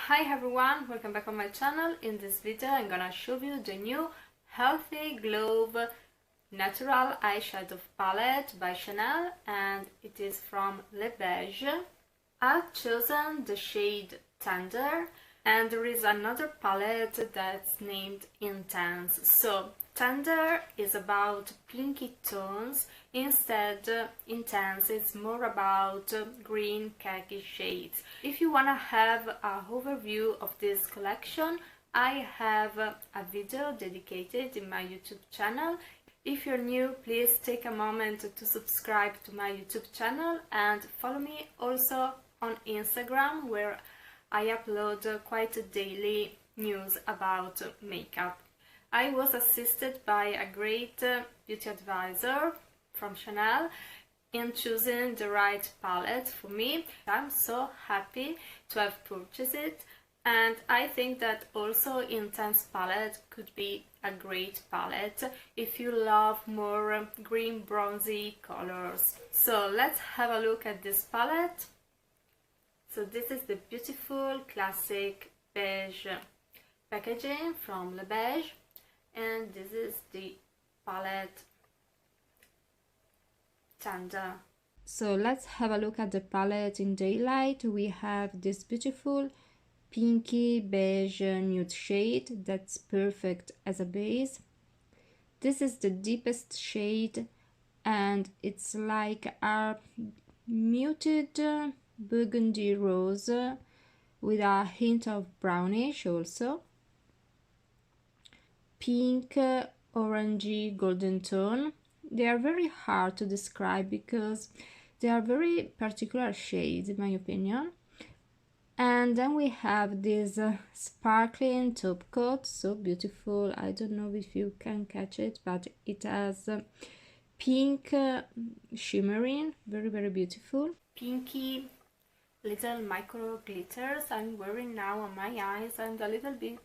Hi everyone, welcome back on my channel. In this video I'm gonna show you the new Healthy Glow Natural Eyeshadow Palette by Chanel, and it is from Les Beiges. I've chosen the shade Tender, and there is another palette that's named Intense. So Tender is about pinky tones, instead Intense is more about green khaki shades. If you wanna have an overview of this collection, I have a video dedicated in my YouTube channel. If you're new, please take a moment to subscribe to my YouTube channel and follow me also on Instagram, where I upload quite daily news about makeup. I was assisted by a great beauty advisor from Chanel in choosing the right palette for me. I'm so happy to have purchased it, and I think that also Intense palette could be a great palette if you love more green bronzy colors. So let's have a look at this palette. So this is the beautiful classic beige packaging from Les Beiges, and this is the palette Tender. So let's have a look at the palette in daylight. We have this beautiful pinky beige nude shade that's perfect as a base. This is the deepest shade, and it's like a muted burgundy rose with a hint of brownish also. Pink, orangey, golden tone. They are very hard to describe because they are very particular shades in my opinion. And then we have this sparkling top coat, so beautiful. I don't know if you can catch it, but it has pink shimmering, very beautiful. Pinky little micro glitters I'm wearing now on my eyes and a little bit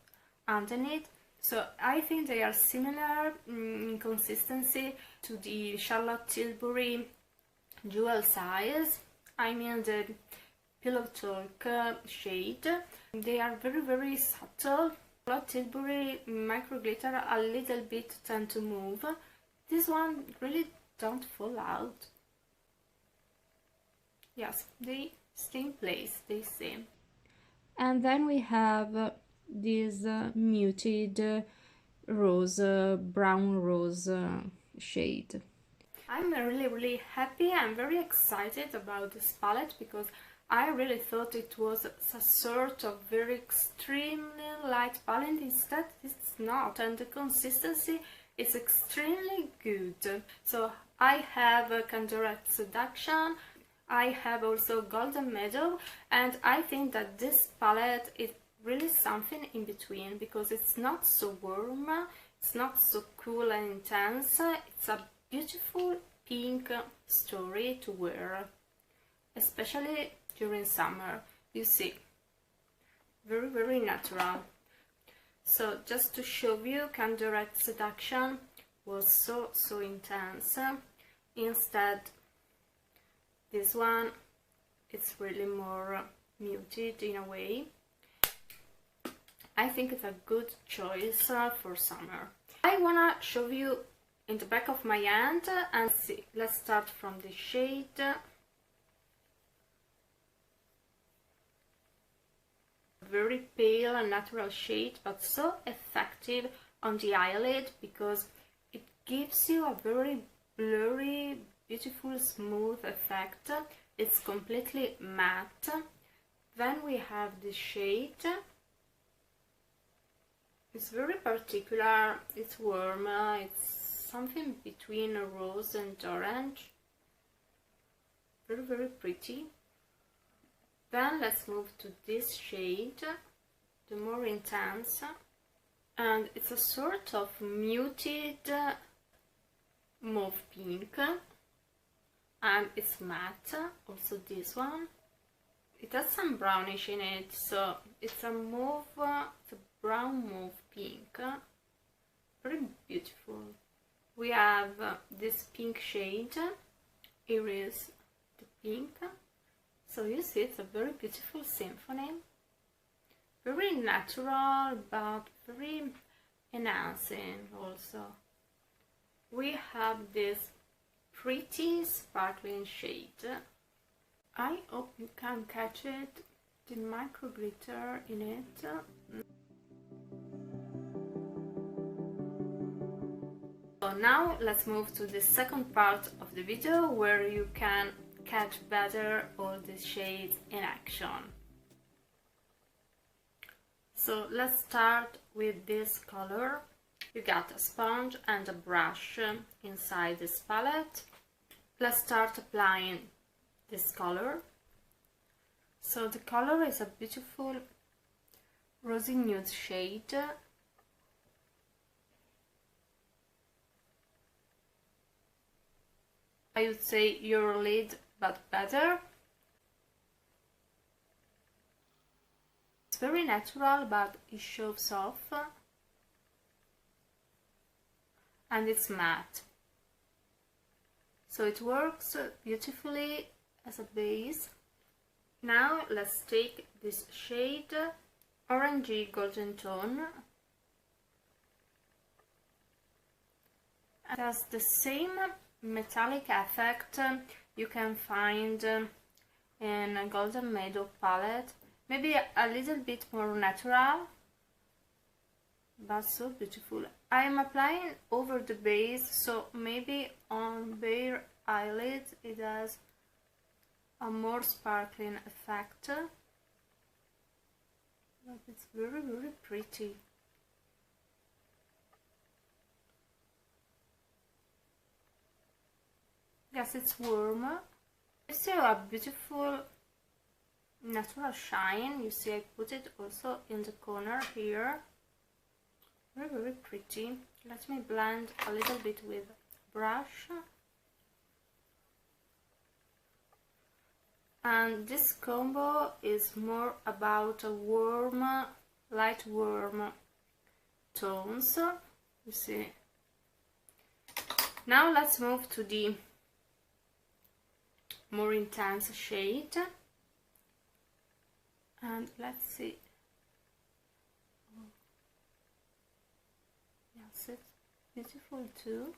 underneath. So I think they are similar in consistency to the Charlotte Tilbury Jewel Size. I mean the Pillow Talk shade. They are very subtle. Charlotte Tilbury micro glitter a little bit tend to move. This one really don't fall out. Yes, they stay in place, they stay. And then we have this muted rose, brown rose shade. I'm really happy. I'm very excited about this palette because I really thought it was a sort of very extremely light palette. Instead it's not, and the consistency is extremely good. So I have Candor Seduction, I have also Golden Meadow, and I think that this palette is really something in between because it's not so warm, it's not so cool and intense. It's a beautiful pink story to wear, especially during summer. You see, very natural. So just to show you, Candor Seduction was so intense. Instead, this one, it's really more muted in a way. I think it's a good choice for summer. I wanna show you in the back of my hand and see. Let's start from the shade. Very pale and natural shade, but so effective on the eyelid because it gives you a very blurry, beautiful, smooth effect. It's completely matte. Then we have the shade. It's very particular, it's warm, it's something between a rose and orange. Very pretty. Then let's move to this shade, the more intense, and it's a sort of muted mauve pink, and it's matte, also this one. It has some brownish in it, so it's a mauve, it's a brown mauve pink, very beautiful. We have this pink shade, here is the pink. So you see, it's a very beautiful symphony. very natural but very enhancing also. We have this pretty sparkling shade. I hope you can catch it, the micro glitter in it. So now let's move to the second part of the video where you can catch better all these shades in action. So let's start with this color. You got a sponge and a brush inside this palette. Let's start applying this color. So the color is a beautiful rosy nude shade. I would say your lid, but better. It's very natural, but it shows off. And it's matte. So it works beautifully as a base. Now let's take this shade, orangey golden tone. It has the same metallic effect you can find in a Golden Meadow palette. Maybe a little bit more natural, but so beautiful. I am applying over the base, so maybe on bare eyelids it has a more sparkling effect, but it's very, very pretty. Yes, it's warm. You see a beautiful natural shine. You see I put it also in the corner here. Very, very pretty. Let me blend a little bit with brush. And this combo is more about a warm, light warm tones. You see. Now let's move to the more intense shade. And let's see. Yes, it's beautiful too.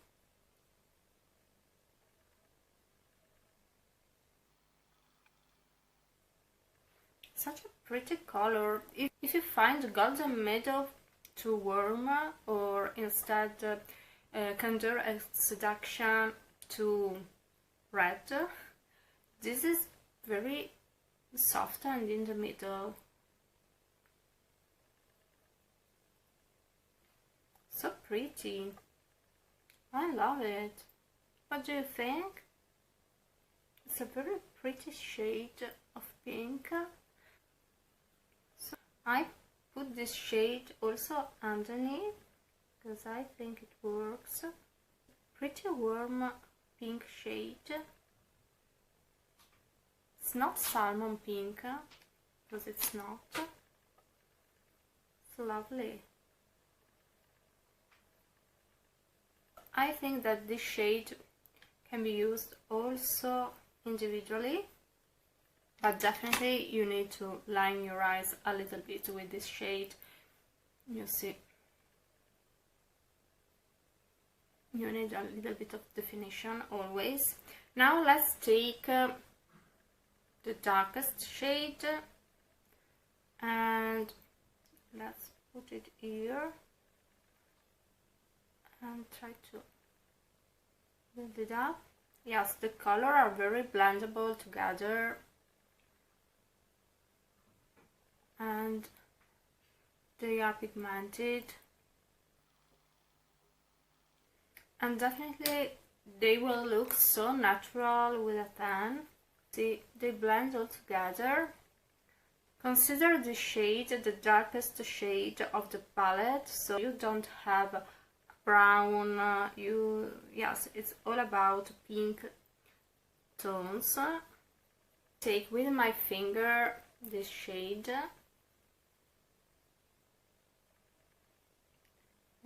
Such a pretty color. If you find Golden Meadow too warm, or instead Candor and Seduction too red, this is very soft and in the middle. So pretty. I love it. What do you think? It's a very pretty shade of pink. So I put this shade also underneath because I think it works. Pretty warm pink shade. It's not salmon pink, because it's not. It's lovely. I think that this shade can be used also individually, but definitely you need to line your eyes a little bit with this shade. You see, you need a little bit of definition always. Now let's take the darkest shade and let's put it here and try to build it up. Yes, the colors are very blendable together and they are pigmented, and definitely they will look so natural with a tan. See, they blend all together. Consider the shade the darkest shade of the palette, so you don't have brown. Yes, it's all about pink tones. Take with my finger this shade.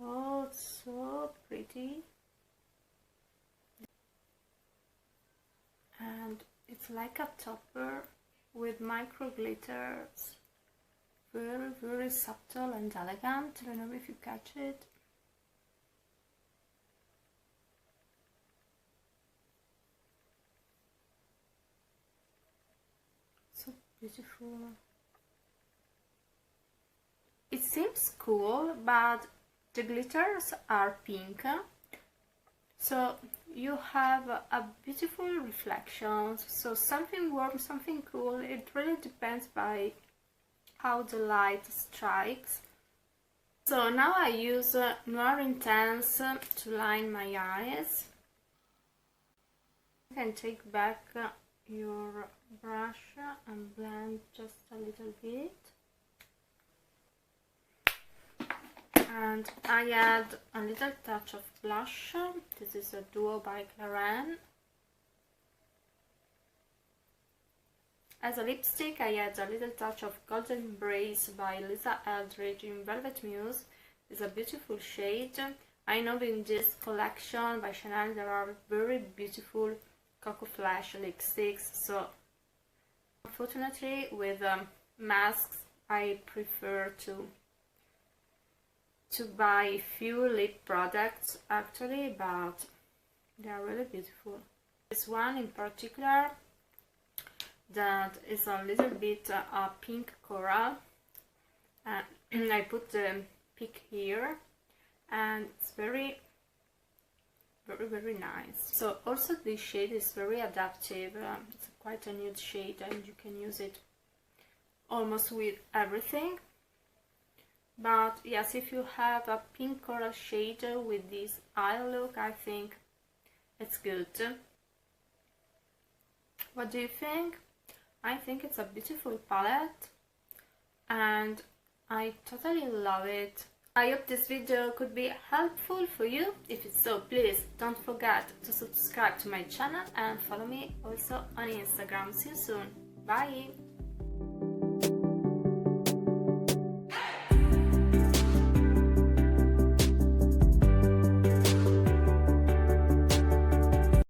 Oh, it's so pretty. And it's like a topper with micro glitters very, very subtle and elegant. I don't know if you catch it. So beautiful. It seems cool, but the glitters are pink, so you have a beautiful reflection. So something warm, something cool. It really depends by how the light strikes. So now I use Noir Intense to line my eyes. You can take back your brush and blend just a little bit. And I add a little touch of blush. This is a duo by Claren. As a lipstick, I add a little touch of Golden Embrace by Lisa Eldridge in Velvet Muse. It's a beautiful shade. I know in this collection by Chanel there are very beautiful Cocoa Flash lipsticks, so unfortunately with masks I prefer to buy few lip products actually, but they are really beautiful. This one in particular that is a little bit pink coral. I put the pick here and it's very nice. So also this shade is very adaptive. It's quite a nude shade and you can use it almost with everything. But yes, if you have a pink coral shade with this eye look, I think it's good. What do you think? I think it's a beautiful palette and I totally love it. I hope this video could be helpful for you. If it's so, please don't forget to subscribe to my channel and follow me also on Instagram. See you soon. Bye!